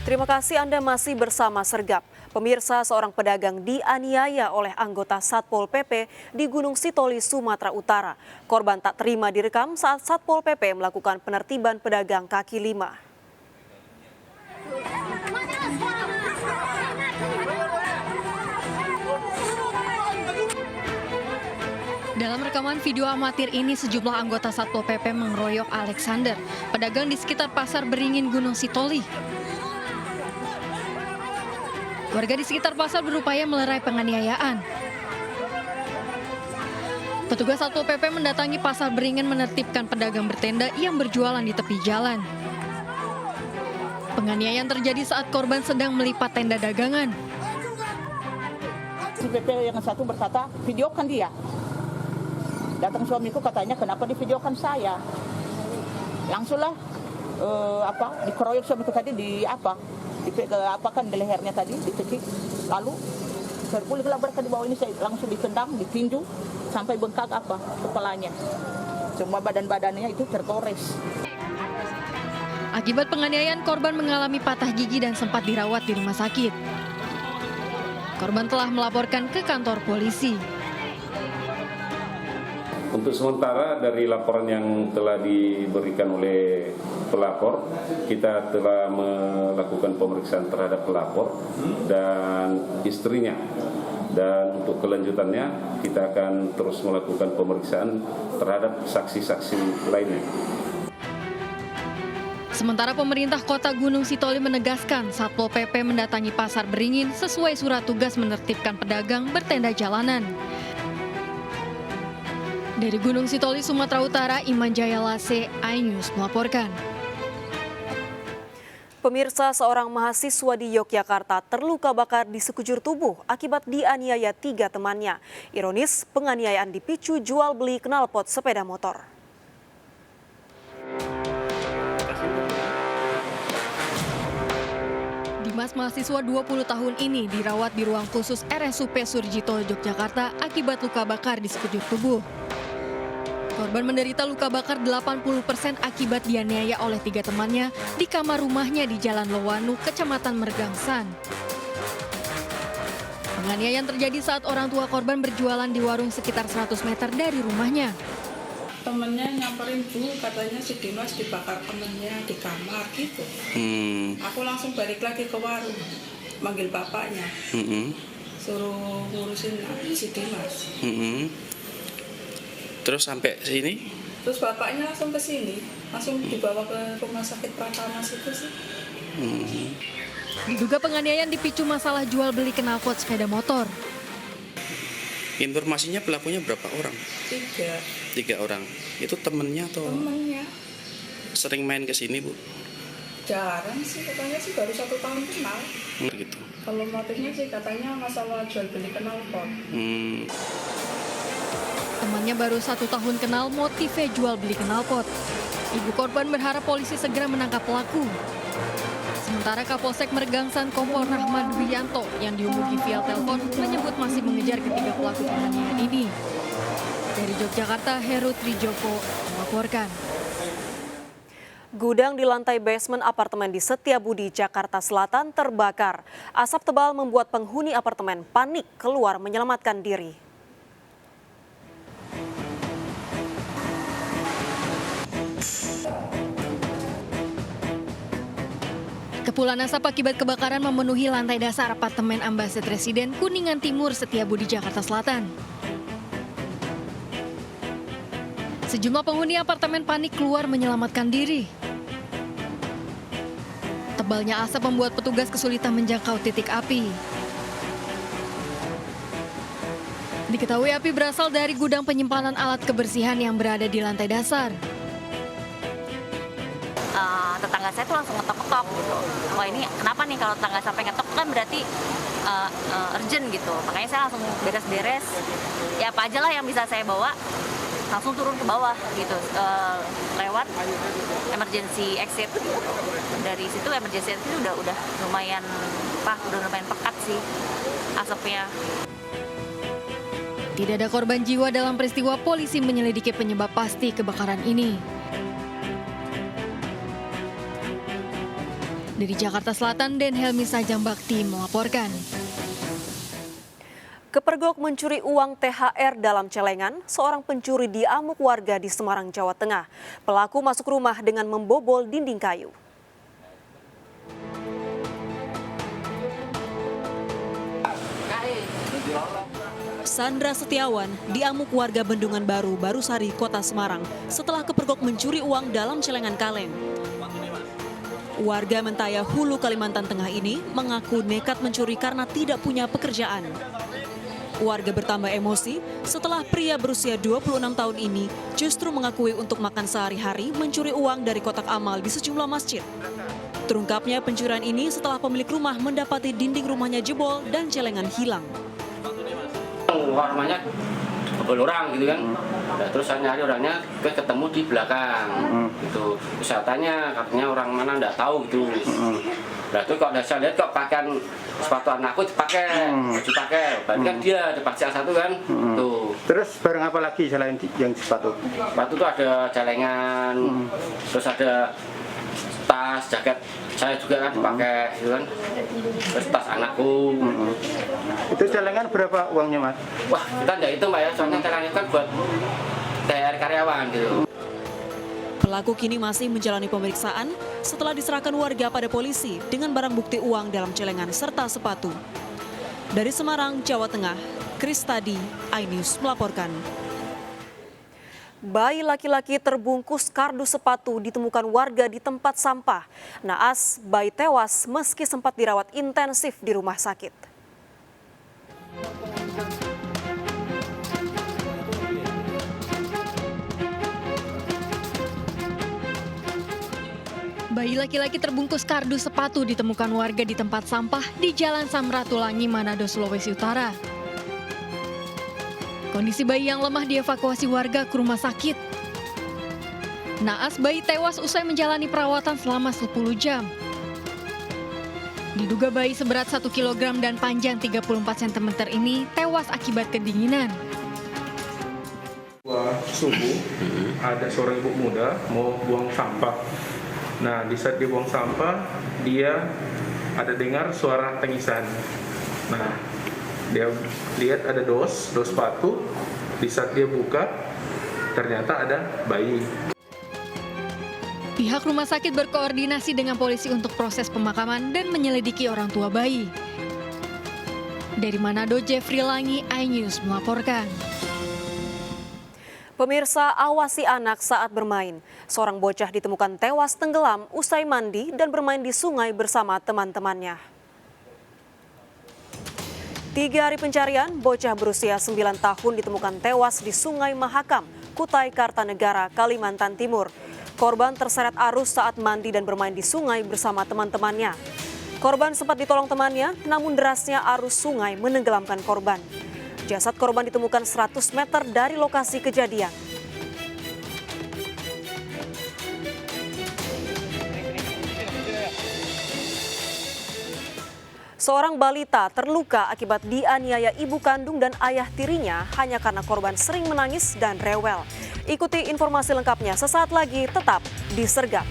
Terima kasih Anda masih bersama Sergap. Pemirsa, seorang pedagang dianiaya oleh anggota Satpol PP di Gunung Sitoli, Sumatera Utara. Korban tak terima direkam saat Satpol PP melakukan penertiban pedagang kaki lima. Dalam rekaman video amatir ini, sejumlah anggota Satpol PP mengeroyok Alexander, pedagang di sekitar Pasar Beringin, Gunung Sitoli. Warga di sekitar pasar berupaya melerai penganiayaan. Petugas Satpol PP mendatangi Pasar Beringin menertibkan pedagang bertenda yang berjualan di tepi jalan. Penganiayaan terjadi saat korban sedang melipat tenda dagangan. Si PP yang satu berkata, videokan dia. Datang suamiku katanya, kenapa divideokan saya? Langsunglah dikeroyok suamiku tadi kan di lehernya tadi, dicekik. Lalu terpulik labarkan di bawah ini, saya langsung ditendang, ditinju sampai bengkak kepalanya. Semua badan-badannya itu tergores. Akibat penganiayaan, korban mengalami patah gigi dan sempat dirawat di rumah sakit. Korban telah melaporkan ke kantor polisi. Untuk sementara dari laporan yang telah diberikan oleh pelapor, kita telah melakukan pemeriksaan terhadap pelapor dan istrinya. Dan untuk kelanjutannya kita akan terus melakukan pemeriksaan terhadap saksi-saksi lainnya. Sementara pemerintah Kota Gunung Sitoli menegaskan Satpol PP mendatangi Pasar Beringin sesuai surat tugas menertibkan pedagang bertenda jalanan. Dari Gunung Sitoli, Sumatera Utara, Iman Jaya Lase, iNews melaporkan. Pemirsa, seorang mahasiswa di Yogyakarta terluka bakar di sekujur tubuh akibat dianiaya 3 temannya. Ironis, penganiayaan dipicu jual beli knalpot sepeda motor. Dimas, mahasiswa 20 tahun ini dirawat di ruang khusus RSUP Surjito, Yogyakarta akibat luka bakar di sekujur tubuh. Korban menderita luka bakar 80% akibat dianiaya oleh 3 temannya di kamar rumahnya di Jalan Lowanu, Kecamatan Mergangsan. Penganiayaan terjadi saat orang tua korban berjualan di warung sekitar 100 meter dari rumahnya. Temennya nyamperin, Bu, katanya si Dimas dibakar temennya di kamar gitu. Aku langsung balik lagi ke warung, manggil bapaknya, suruh ngurusin si Dimas. Terus sampai sini? Terus bapaknya langsung ke sini, langsung dibawa ke rumah sakit Pratama situ sih. Diduga penganiayaan dipicu masalah jual beli knalpot sepeda motor. Informasinya pelakunya berapa orang? 3 orang. Itu temennya atau? Temennya. Sering main ke sini, Bu? Jarang sih, katanya sih baru 1 tahun kenal. Gitu. Kalau motifnya sih katanya masalah jual beli knalpot. Temannya baru 1 tahun kenal, motifnya jual beli knalpot. Ibu korban berharap polisi segera menangkap pelaku. Sementara Kapolsek Mergangsan Kompol Rahmat Wiyanto yang dihubungi via telepon menyebut masih mengejar ketiga pelaku penganiayaan ini. Dari Yogyakarta, Heru Trijoko melaporkan. Gudang di lantai basement apartemen di Setiabudi, Jakarta Selatan terbakar. Asap tebal membuat penghuni apartemen panik keluar menyelamatkan diri. Kepulan asap akibat kebakaran memenuhi lantai dasar apartemen Ambaset Residen Kuningan Timur, Setiabudi, Jakarta Selatan. Sejumlah penghuni apartemen panik keluar menyelamatkan diri. Tebalnya asap membuat petugas kesulitan menjangkau titik api. Diketahui api berasal dari gudang penyimpanan alat kebersihan yang berada di lantai dasar. Tetangga saya tuh langsung ngetok-ngetok gitu. Wah, ini kenapa nih, kalau tetangga sampai ngetok kan berarti urgent gitu. Makanya saya langsung beres-beres. Ya apa aja lah yang bisa saya bawa, langsung turun ke bawah gitu. Lewat emergency exit. Dari situ emergency exit udah lumayan pekat sih asapnya. Tidak ada korban jiwa dalam peristiwa, polisi menyelidiki penyebab pasti kebakaran ini. Dari Jakarta Selatan, Den Helmi Sajang Bakti melaporkan. Kepergok mencuri uang THR dalam celengan, seorang pencuri diamuk warga di Semarang, Jawa Tengah. Pelaku masuk rumah dengan membobol dinding kayu. Sandra Setiawan diamuk warga Bendungan Baru, Barusari, Kota Semarang setelah kepergok mencuri uang dalam celengan kaleng. Warga Mentaya Hulu, Kalimantan Tengah ini mengaku nekat mencuri karena tidak punya pekerjaan. Warga bertambah emosi setelah pria berusia 26 tahun ini justru mengakui untuk makan sehari-hari mencuri uang dari kotak amal di sejumlah masjid. Terungkapnya pencurian ini setelah pemilik rumah mendapati dinding rumahnya jebol dan celengan hilang. Rumahnya bobol orang gitu kan. Nah, terus saya nyari orangnya ketemu di belakang gitu. Terus saya tanya, katanya orang mana enggak tahu gitu. Nah, itu kok saya lihat kok pakaian sepatu anakku dipakai, berarti kan dia ada pajak satu kan. Tuh. Terus barang apa lagi selain yang sepatu? Sepatu tuh ada celengan, terus ada tas, jaket saya juga kan dipakai gitu kan. Terus tas anakku. Itu celengan berapa uangnya, Mas? Wah, kita enggak hitung Pak ya, soalnya celengan kan buat THR karyawan gitu. Pelaku kini masih menjalani pemeriksaan setelah diserahkan warga pada polisi dengan barang bukti uang dalam celengan serta sepatu. Dari Semarang, Jawa Tengah, Kristadi, iNews melaporkan. Bayi laki-laki terbungkus kardus sepatu ditemukan warga di tempat sampah. Naas, bayi tewas meski sempat dirawat intensif di rumah sakit. Bayi laki-laki terbungkus kardus sepatu ditemukan warga di tempat sampah di Jalan Samratulangi, Manado, Sulawesi Utara. Kondisi bayi yang lemah dievakuasi warga ke rumah sakit. Naas, bayi tewas usai menjalani perawatan selama 10 jam. Diduga bayi seberat 1 kg dan panjang 34 cm ini tewas akibat kedinginan. Subuh ada seorang ibu muda mau buang sampah. Nah, di saat dia buang sampah, dia ada dengar suara tangisan. Nah, dia lihat ada dos sepatu. Di saat dia buka, ternyata ada bayi. Pihak rumah sakit berkoordinasi dengan polisi untuk proses pemakaman dan menyelidiki orang tua bayi. Dari Manado, Jeffrey Langi, iNews melaporkan. Pemirsa, awasi anak saat bermain. Seorang bocah ditemukan tewas tenggelam usai mandi dan bermain di sungai bersama teman-temannya. 3 hari pencarian, bocah berusia 9 tahun ditemukan tewas di Sungai Mahakam, Kutai Kartanegara, Kalimantan Timur. Korban terseret arus saat mandi dan bermain di sungai bersama teman-temannya. Korban sempat ditolong temannya, namun derasnya arus sungai menenggelamkan korban. Jasad korban ditemukan 100 meter dari lokasi kejadian. Seorang balita terluka akibat dianiaya ibu kandung dan ayah tirinya hanya karena korban sering menangis dan rewel. Ikuti informasi lengkapnya sesaat lagi, tetap di Sergap.